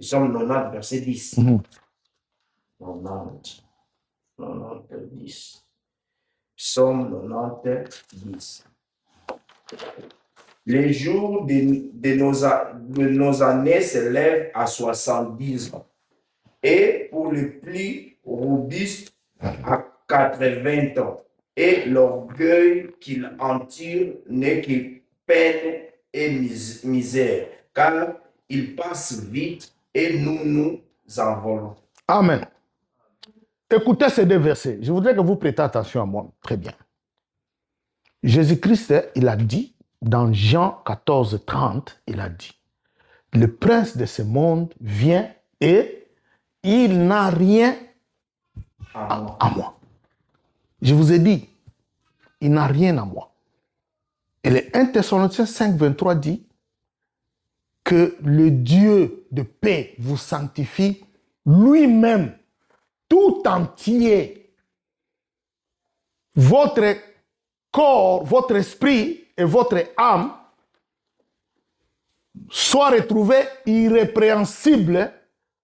Psaume 90, verset 10. 90, 10. Psaume 90, 10. Les jours de nos années s'élèvent à 70 ans. Et pour les plus robustes, à 80 ans. Et l'orgueil qu'il en tire n'est que peine et misère, car il passe vite et nous nous envolons. Amen. Écoutez ces deux versets. Je voudrais que vous prêtiez attention à moi. Très bien. Jésus-Christ, il a dit, dans Jean 14, 30, il a dit, le prince de ce monde vient et il n'a rien à moi. Je vous ai dit, il n'a rien à moi. Et le 1 Thessaloniciens 5, 23 dit que le Dieu de paix vous sanctifie lui-même tout entier, votre corps, votre esprit et votre âme soient retrouvés irrépréhensibles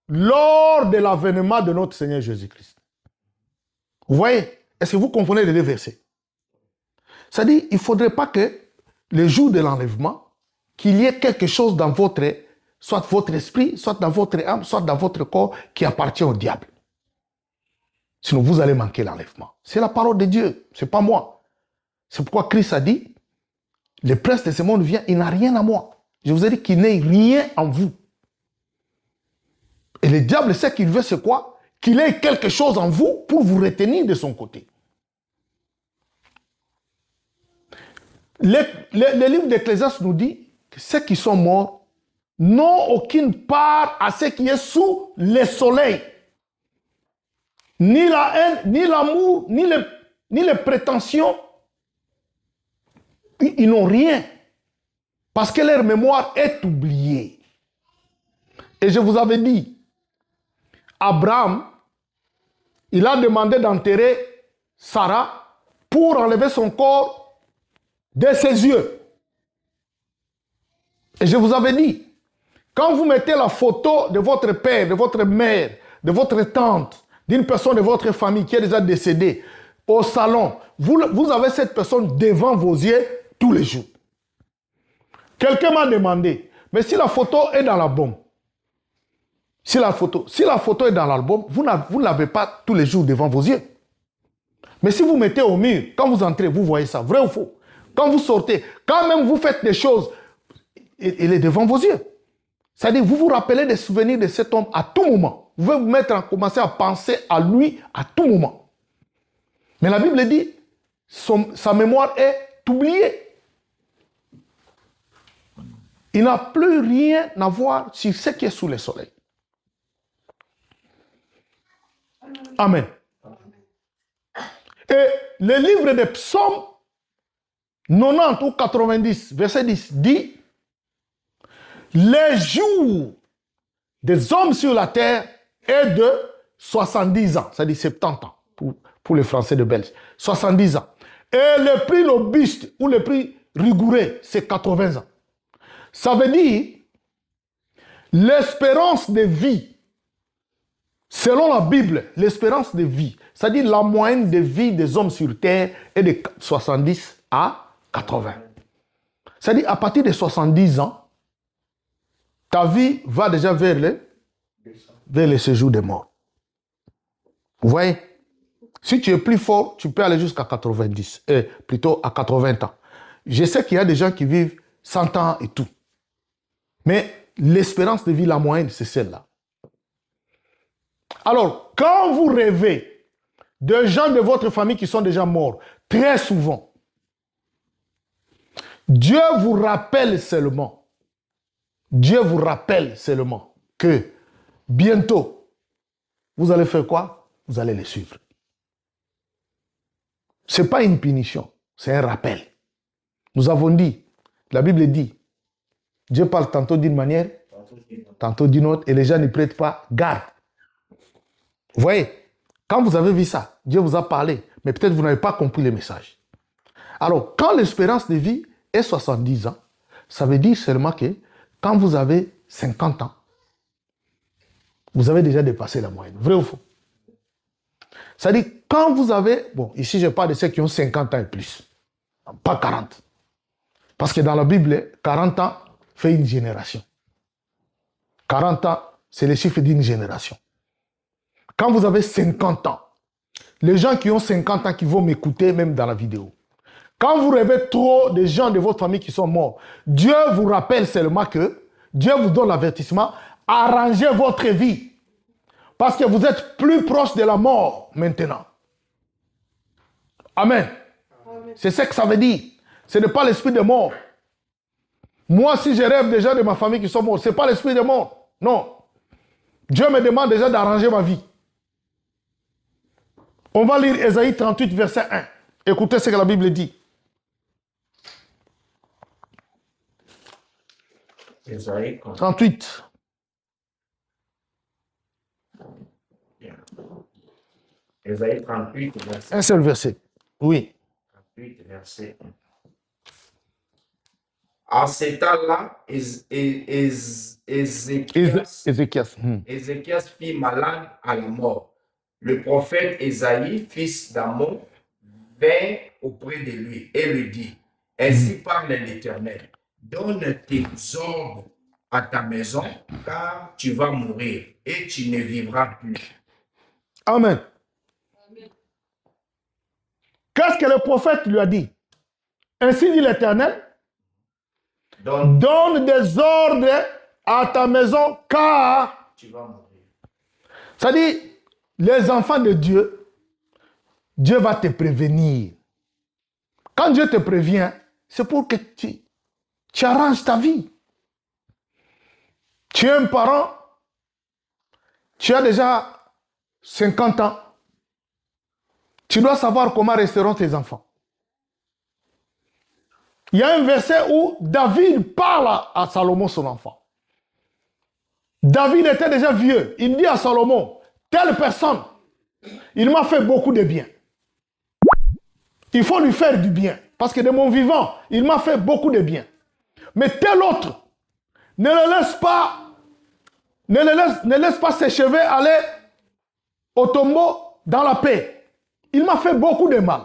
lors de l'avènement de notre Seigneur Jésus-Christ. Vous voyez? Est-ce que vous comprenez les deux versets? C'est-à-dire, il ne faudrait pas que le jour de l'enlèvement, qu'il y ait quelque chose dans soit votre esprit, soit dans votre âme, soit dans votre corps qui appartient au diable. Sinon, vous allez manquer l'enlèvement. C'est la parole de Dieu, ce n'est pas moi. C'est pourquoi Christ a dit, le prince de ce monde vient, il n'a rien à moi. Je vous ai dit qu'il n'ait rien en vous. Et le diable sait qu'il veut c'est quoi? Qu'il ait quelque chose en vous pour vous retenir de son côté. Le livre d'Ecclésiaste nous dit que ceux qui sont morts n'ont aucune part à ce qui est sous le soleil. Ni la haine, ni l'amour, ni les prétentions. Ils n'ont rien. Parce que leur mémoire est oubliée. Et je vous avais dit, Abraham, il a demandé d'enterrer Sarah pour enlever son corps de ses yeux. Et je vous avais dit, quand vous mettez la photo de votre père, de votre mère, de votre tante, d'une personne de votre famille qui est déjà décédée, au salon, vous avez cette personne devant vos yeux tous les jours. Quelqu'un m'a demandé, mais si la photo est dans l'album, si la photo est dans l'album, vous ne l'avez pas tous les jours devant vos yeux. Mais si vous mettez au mur, quand vous entrez, vous voyez ça, vrai ou faux? Quand vous sortez, quand même vous faites des choses, il est devant vos yeux. C'est-à-dire, vous vous rappelez des souvenirs de cet homme à tout moment. Vous pouvez vous mettre à commencer à penser à lui à tout moment. Mais la Bible dit, sa mémoire est oubliée. Il n'a plus rien à voir sur ce qui est sous le soleil. Amen. Et le livre des psaumes 90 ou 90, verset 10, dit les jours des hommes sur la terre est de 70 ans, c'est-à-dire 70 ans pour les Français de Belge, 70 ans. Et le plus robuste ou le plus rigoureux, c'est 80 ans. Ça veut dire l'espérance de vie, selon la Bible, l'espérance de vie, c'est-à-dire la moyenne de vie des hommes sur terre est de 70 à 80. C'est-à-dire à partir de 70 ans, ta vie va déjà vers le séjour des morts. Vous voyez? Si tu es plus fort, tu peux aller jusqu'à 90, plutôt à 80 ans. Je sais qu'il y a des gens qui vivent 100 ans et tout. Mais l'espérance de vie, la moyenne, c'est celle-là. Alors, quand vous rêvez de gens de votre famille qui sont déjà morts, très souvent, Dieu vous rappelle seulement que bientôt, vous allez faire quoi? Vous allez les suivre. Ce n'est pas une punition, c'est un rappel. Nous avons dit, la Bible dit, Dieu parle tantôt d'une manière, tantôt d'une autre, et les gens n'y prêtent pas garde. Vous voyez, quand vous avez vu ça, Dieu vous a parlé, mais peut-être vous n'avez pas compris le message. Alors, quand l'espérance de vie est 70 ans, ça veut dire seulement que quand vous avez 50 ans, vous avez déjà dépassé la moyenne. Vrai ou faux? C'est-à-dire, quand vous avez... Bon, ici, je parle de ceux qui ont 50 ans et plus. Pas 40. Parce que dans la Bible, 40 ans fait une génération. 40 ans, c'est le chiffre d'une génération. Quand vous avez 50 ans, les gens qui ont 50 ans qui vont m'écouter, même dans la vidéo, quand vous rêvez trop des gens de votre famille qui sont morts, Dieu vous rappelle seulement que Dieu vous donne l'avertissement, arrangez votre vie. Parce que vous êtes plus proche de la mort maintenant. Amen. C'est ce que ça veut dire. Ce n'est pas l'esprit de mort. Moi, si je rêve des gens de ma famille qui sont morts, ce n'est pas l'esprit de mort. Non. Dieu me demande déjà d'arranger ma vie. On va lire Ésaïe 38, verset 1. Écoutez ce que la Bible dit. Ésaïe 38. Ésaïe 38, verset Un seul verset. Oui. 38, verset 1. En ces temps-là, Ézéchias. Ézéchias fit malade à la mort. Le prophète Ésaïe, fils d'Amon, vint auprès de lui et lui dit, ainsi parle l'Éternel, donne tes ordres à ta maison, car tu vas mourir et tu ne vivras plus. Amen. Qu'est-ce que le prophète lui a dit? Ainsi dit l'Éternel, donne des ordres à ta maison, car tu vas mourir. Ça dit, les enfants de Dieu, Dieu va te prévenir. Quand Dieu te prévient, c'est pour que tu arranges ta vie. Tu es un parent, tu as déjà 50 ans. Tu dois savoir comment resteront tes enfants. Il y a un verset où David parle à Salomon, son enfant. David était déjà vieux. Il dit à Salomon, telle personne, il m'a fait beaucoup de bien. Il faut lui faire du bien. Parce que de mon vivant, il m'a fait beaucoup de bien. Mais tel autre, ne laisse pas ses cheveux aller au tombeau dans la paix. Il m'a fait beaucoup de mal.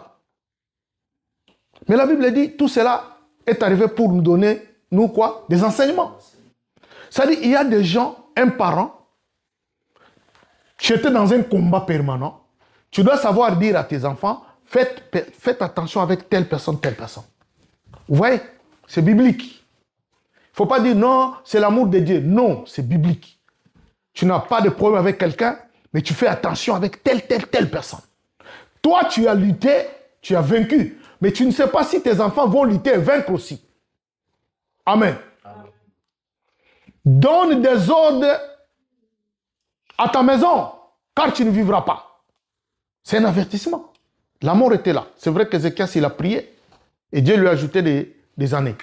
Mais la Bible dit, tout cela est arrivé pour nous donner, nous quoi? Des enseignements. C'est-à-dire, il y a des gens, un parent, tu étais dans un combat permanent, tu dois savoir dire à tes enfants, faites attention avec telle personne, telle personne. Vous voyez? C'est biblique. Il ne faut pas dire non, c'est l'amour de Dieu. Non, c'est biblique. Tu n'as pas de problème avec quelqu'un, mais tu fais attention avec telle personne. Toi, tu as lutté, tu as vaincu. Mais tu ne sais pas si tes enfants vont lutter et vaincre aussi. Amen. Amen. Donne des ordres à ta maison, car tu ne vivras pas. C'est un avertissement. La mort était là. C'est vrai qu'Ézéchias, il a prié et Dieu lui a ajouté des années.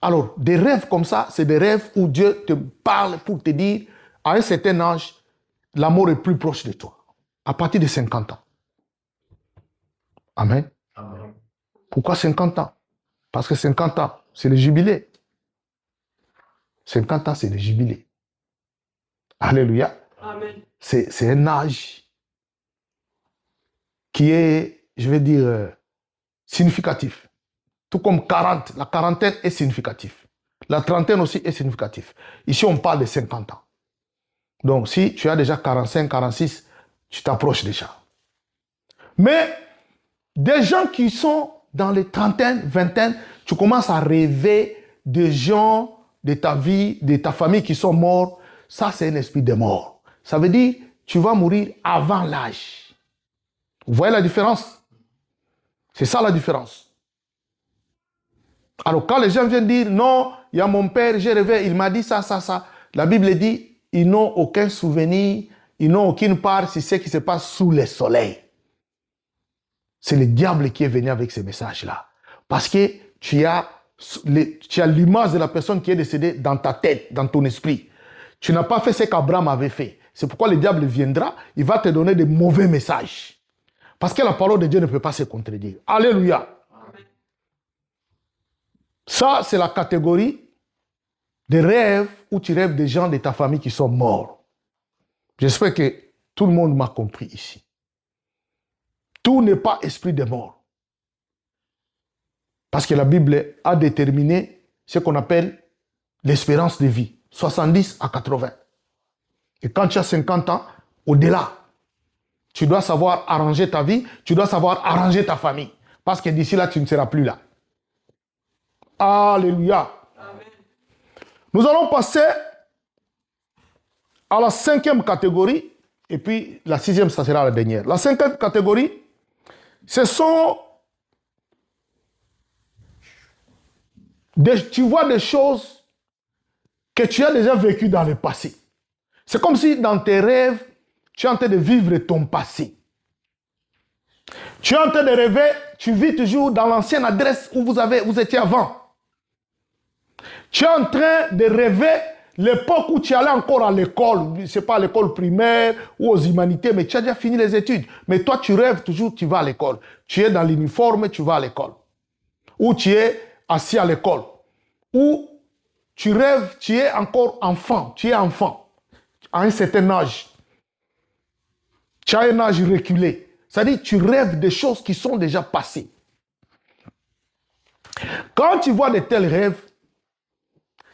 Alors, des rêves comme ça, c'est des rêves où Dieu te parle pour te dire, à un certain âge, la mort est plus proche de toi. À partir de 50 ans. Amen. Amen. Pourquoi 50 ans? Parce que 50 ans, c'est le jubilé. 50 ans, c'est le jubilé. Alléluia. Amen. C'est un âge qui est, je vais dire, significatif. Tout comme 40, la quarantaine est significatif. La trentaine aussi est significatif. Ici, on parle de 50 ans. Donc, si tu as déjà 45, 46, tu t'approches déjà. Mais des gens qui sont dans les trentaines, vingtaines, tu commences à rêver de gens de ta vie, de ta famille qui sont morts. Ça, c'est un esprit de mort. Ça veut dire, tu vas mourir avant l'âge. Vous voyez la différence? C'est ça la différence. Alors, quand les gens viennent dire, non, il y a mon père, j'ai rêvé, il m'a dit ça. La Bible dit, ils n'ont aucun souvenir, ils n'ont aucune part sur ce qui se passe sous le soleil. C'est le diable qui est venu avec ces messages-là. Parce que tu as l'image de la personne qui est décédée dans ta tête, dans ton esprit. Tu n'as pas fait ce qu'Abraham avait fait. C'est pourquoi le diable viendra, il va te donner des mauvais messages. Parce que la parole de Dieu ne peut pas se contredire. Alléluia. Amen. Ça, c'est la catégorie des rêves où tu rêves des gens de ta famille qui sont morts. J'espère que tout le monde m'a compris ici. Tout n'est pas esprit de mort. Parce que la Bible a déterminé ce qu'on appelle l'espérance de vie, 70 à 80. Et quand tu as 50 ans, au-delà, tu dois savoir arranger ta vie, tu dois savoir arranger ta famille. Parce que d'ici là, tu ne seras plus là. Alléluia. Amen. Nous allons passer à la 5e catégorie, et puis la 6e, ça sera la dernière. La 5e catégorie, ce sont tu vois des choses que tu as déjà vécues dans le passé. C'est comme si dans tes rêves, tu es en train de vivre ton passé. Tu es en train de rêver, tu vis toujours dans l'ancienne adresse où vous étiez avant. Tu es en train de rêver l'époque où tu allais encore à l'école, je ne sais pas, à l'école primaire ou aux humanités, mais tu as déjà fini les études. Mais toi, tu rêves toujours, tu vas à l'école. Tu es dans l'uniforme, tu vas à l'école. Ou tu es assis à l'école. Ou tu rêves, tu es encore enfant, tu es enfant, à un certain âge. Tu as un âge reculé. C'est-à-dire, tu rêves des choses qui sont déjà passées. Quand tu vois de tels rêves,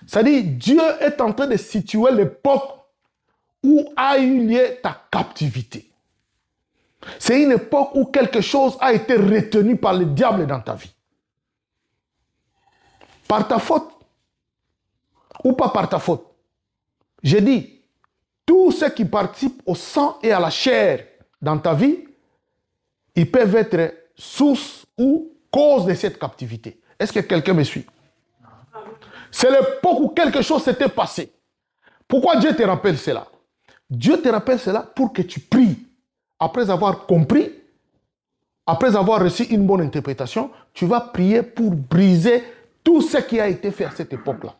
c'est-à-dire, Dieu est en train de situer l'époque où a eu lieu ta captivité. C'est une époque où quelque chose a été retenu par le diable dans ta vie. Par ta faute ou pas par ta faute. J'ai dit, tous ceux qui participent au sang et à la chair dans ta vie, ils peuvent être source ou cause de cette captivité. Est-ce que quelqu'un me suit? C'est l'époque où quelque chose s'était passé. Pourquoi Dieu te rappelle cela? Dieu te rappelle cela pour que tu pries. Après avoir compris, après avoir reçu une bonne interprétation, tu vas prier pour briser tout ce qui a été fait à cette époque-là.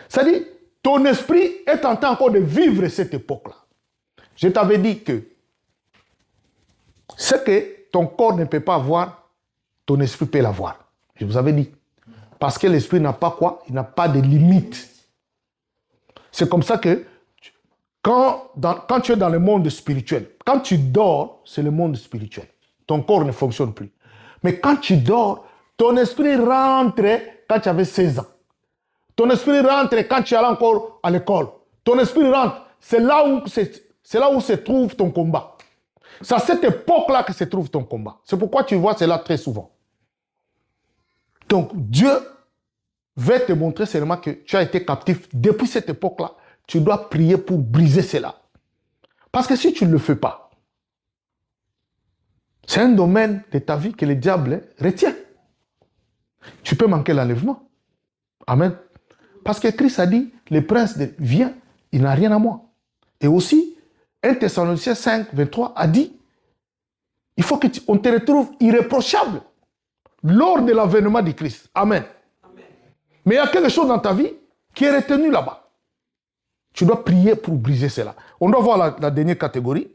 C'est-à-dire, ton esprit est en train encore de vivre cette époque-là. Je t'avais dit que ce que ton corps ne peut pas voir, ton esprit peut l'avoir. Je vous avais dit. Parce que l'esprit n'a pas quoi? Il n'a pas de limite. C'est comme ça que quand tu es dans le monde spirituel, quand tu dors, c'est le monde spirituel. Ton corps ne fonctionne plus. Mais quand tu dors, ton esprit rentre quand tu avais 16 ans. Ton esprit rentre quand tu allais encore à l'école. Ton esprit rentre. C'est là où se trouve ton combat. C'est à cette époque-là que se trouve ton combat. C'est pourquoi tu vois cela très souvent. Donc, Dieu veut te montrer seulement que tu as été captif depuis cette époque-là. Tu dois prier pour briser cela. Parce que si tu ne le fais pas, c'est un domaine de ta vie que le diable retient. Tu peux manquer l'enlèvement. Amen. Parce que Christ a dit, le prince vient, il n'a rien à moi. Et aussi, 1 Thessaloniciens 5, 23 a dit, il faut qu'on te retrouve irréprochable lors de l'avènement du Christ. Amen. Amen. Mais il y a quelque chose dans ta vie qui est retenu là-bas. Tu dois prier pour briser cela. On doit voir la dernière catégorie.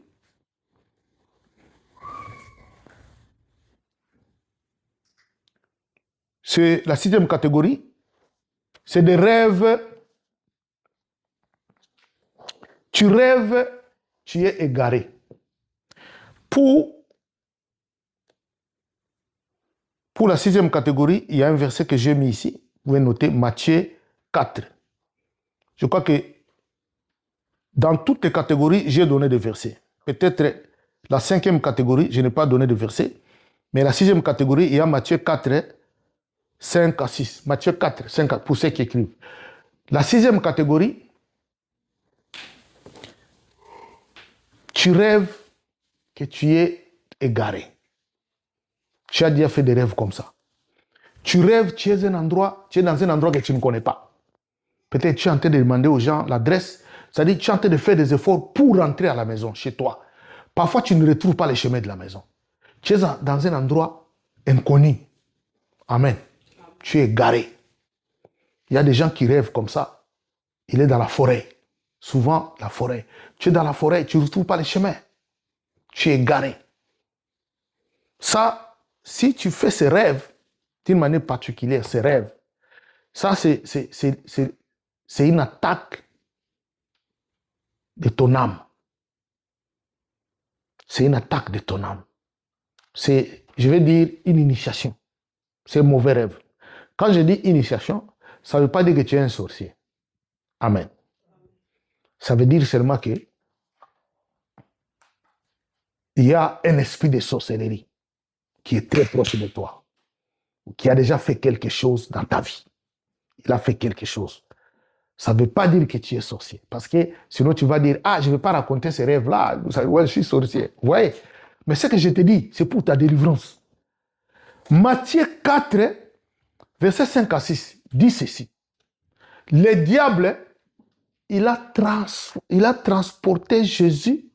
C'est la 6e catégorie. C'est des rêves. Tu rêves, tu es égaré. Pour la 6e catégorie, il y a un verset que j'ai mis ici. Vous pouvez noter Matthieu 4. Je crois que dans toutes les catégories, j'ai donné des versets. Peut-être la 5e catégorie, je n'ai pas donné de versets. Mais la 6e catégorie, il y a Matthieu 4, 5 à 6. Matthieu 4, 5 à, pour ceux qui écrivent. La 6e catégorie, tu rêves que tu es égaré. Tu as déjà fait des rêves comme ça. Tu rêves, tu es dans un endroit que tu ne connais pas. Peut-être tu es en train de demander aux gens l'adresse. C'est-à-dire tu es en train de faire des efforts pour rentrer à la maison, chez toi. Parfois, tu ne retrouves pas les chemins de la maison. Tu es dans un endroit inconnu. Amen. Tu es égaré. Il y a des gens qui rêvent comme ça. Il est dans la forêt. Souvent, la forêt. Tu es dans la forêt, tu ne retrouves pas les chemins. Tu es égaré. Ça, si tu fais ces rêves, d'une manière particulière, ces rêves, ça, c'est une attaque de ton âme. C'est une attaque de ton âme. C'est, je vais dire, une initiation. C'est un mauvais rêve. Quand je dis initiation, ça ne veut pas dire que tu es un sorcier. Amen. Ça veut dire seulement que il y a un esprit de sorcellerie qui est très proche de toi, qui a déjà fait quelque chose dans ta vie. Il a fait quelque chose. Ça ne veut pas dire que tu es sorcier. Parce que sinon tu vas dire, ah, je ne vais pas raconter ces rêves-là. Ouais, je suis sorcier. Ouais. Mais ce que je te dis, c'est pour ta délivrance. Matthieu 4, verset 5 à 6, dit ceci. Le diable, il a transporté Jésus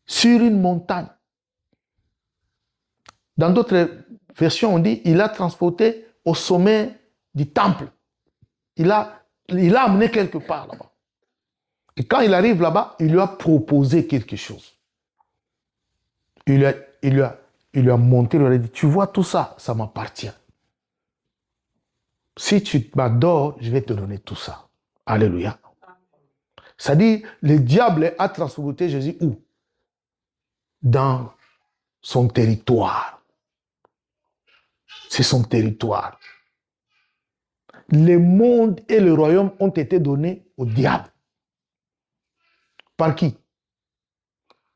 sur une montagne. Dans d'autres versions, on dit, il a transporté au sommet du temple. Il a Il l'a amené quelque part là-bas. Et quand il arrive là-bas, il lui a proposé quelque chose. Il lui a montré, il lui a dit, tu vois tout ça, ça m'appartient. Si tu m'adores, je vais te donner tout ça. Alléluia. C'est-à-dire, le diable a transporté Jésus où? Dans son territoire. C'est son territoire. Le monde et le royaume ont été donnés au diable. Par qui?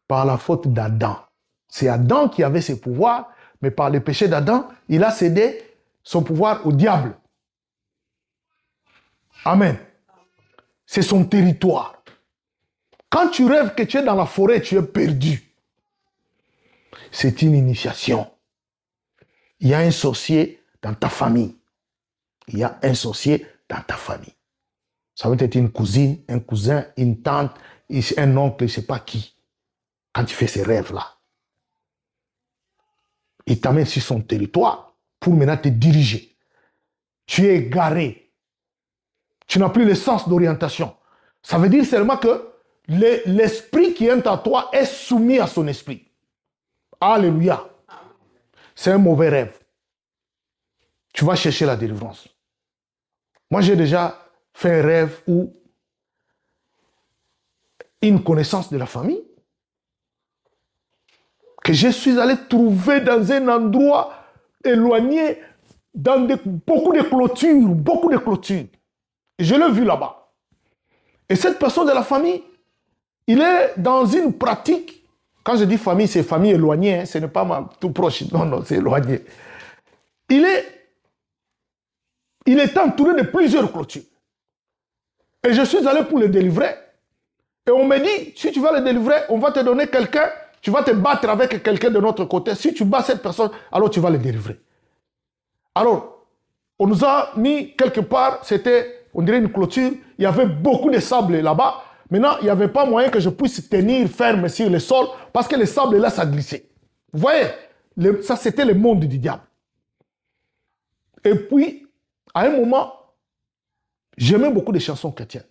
Par la faute d'Adam. C'est Adam qui avait ses pouvoirs, mais par le péché d'Adam, il a cédé son pouvoir au diable. Amen. C'est son territoire. Quand tu rêves que tu es dans la forêt, tu es perdu. C'est une initiation. Il y a un sorcier dans ta famille. Il y a un sorcier dans ta famille. Ça peut être une cousine, un cousin, une tante, un oncle, je ne sais pas qui. Quand tu fais ces rêves-là, il t'amène sur son territoire pour maintenant te diriger. Tu es égaré. Tu n'as plus le sens d'orientation. Ça veut dire seulement que l'esprit qui est en toi est soumis à son esprit. Alléluia. C'est un mauvais rêve. Tu vas chercher la délivrance. Moi, j'ai déjà fait un rêve où une connaissance de la famille que je suis allé trouver dans un endroit éloigné, dans beaucoup de clôtures. Et je l'ai vu là-bas. Et cette personne de la famille, il est dans une pratique. Quand je dis famille, c'est famille éloignée, hein, ce n'est pas tout proche. Non, c'est éloigné. Il est entouré de plusieurs clôtures. Et je suis allé pour le délivrer. Et on me dit, si tu vas le délivrer, on va te donner quelqu'un, tu vas te battre avec quelqu'un de notre côté. Si tu bats cette personne, alors tu vas le délivrer. Alors, on nous a mis quelque part, c'était, on dirait une clôture, il y avait beaucoup de sable là-bas. Maintenant, il n'y avait pas moyen que je puisse tenir ferme sur le sol parce que le sable là, ça glissait. Vous voyez, ça c'était le monde du diable. Et puis, à un moment, j'aimais beaucoup de chansons chrétiennes.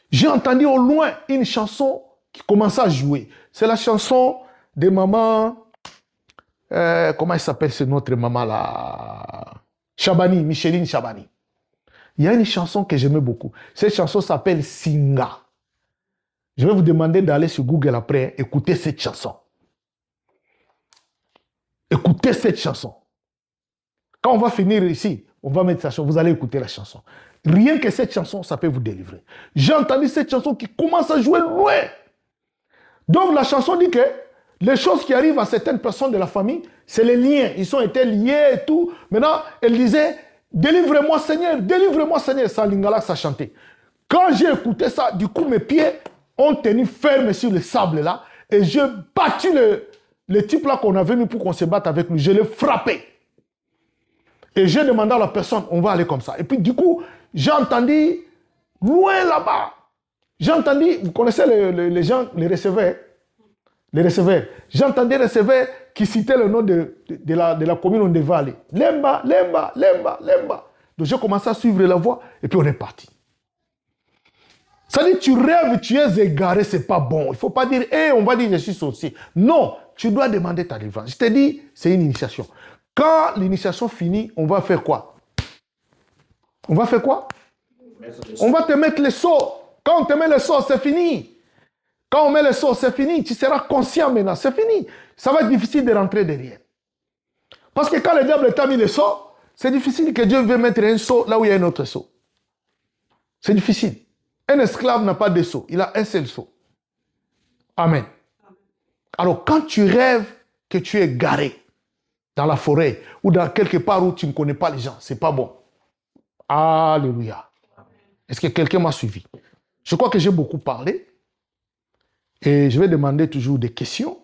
J'ai entendu au loin une chanson qui commençait à jouer. C'est la chanson de maman, comment elle s'appelle, c'est notre maman là, Chabani, Micheline Chabani. Il y a une chanson que j'aimais beaucoup. Cette chanson s'appelle Singa. Je vais vous demander d'aller sur Google après, écouter cette chanson. Écoutez cette chanson. Quand on va finir ici, on va mettre sa chanson, vous allez écouter la chanson. Rien que cette chanson, ça peut vous délivrer. J'ai entendu cette chanson qui commence à jouer loin. Donc la chanson dit que les choses qui arrivent à certaines personnes de la famille, c'est les liens. Ils ont été liés et tout. Maintenant, elle disait, délivrez-moi Seigneur, délivrez-moi Seigneur. Ça, Lingala, ça chantait. Quand j'ai écouté ça, du coup, mes pieds ont tenu ferme sur le sable là. Et j'ai battu le type là qu'on avait mis pour qu'on se batte avec lui. Je l'ai frappé. Et j'ai demandé à la personne, on va aller comme ça. Et puis du coup, j'ai entendu, loin là-bas, j'ai entendu, vous connaissez les gens, les receveurs. J'ai entendu des receveurs qui citaient le nom de la commune où on devait aller. Lemba, Lemba, Lemba, Lemba. Donc j'ai commencé à suivre la voie et puis on est parti. Ça dit, tu rêves, tu es égaré, c'est pas bon. Il ne faut pas dire, on va dire je suis sorcier. Non, tu dois demander ta délivrance. Je te dis, c'est une initiation. Quand l'initiation finit, on va faire quoi? On va faire quoi? On va te mettre les sceaux. Quand on te met les sceaux, c'est fini. Quand on met les sceaux, c'est fini. Tu seras conscient maintenant, c'est fini. Ça va être difficile de rentrer derrière. Parce que quand le diable t'a mis les sceaux, c'est difficile que Dieu veuille mettre un sceau là où il y a un autre sceau. C'est difficile. Un esclave n'a pas de sceau, il a un seul sceau. Amen. Alors quand tu rêves que tu es garé dans la forêt ou dans quelque part où tu ne connais pas les gens, c'est pas bon. Alléluia. Est-ce que quelqu'un m'a suivi? Je crois que j'ai beaucoup parlé et je vais demander toujours des questions.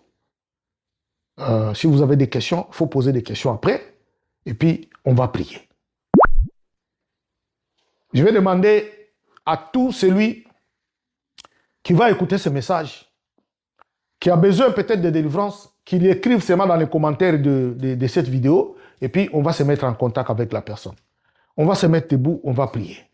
Si vous avez des questions, il faut poser des questions après et puis on va prier. Je vais demander à tout celui qui va écouter ce message, qui a besoin peut-être de délivrance, qu'il écrive seulement dans les commentaires de cette vidéo, et puis on va se mettre en contact avec la personne. On va se mettre debout, on va prier.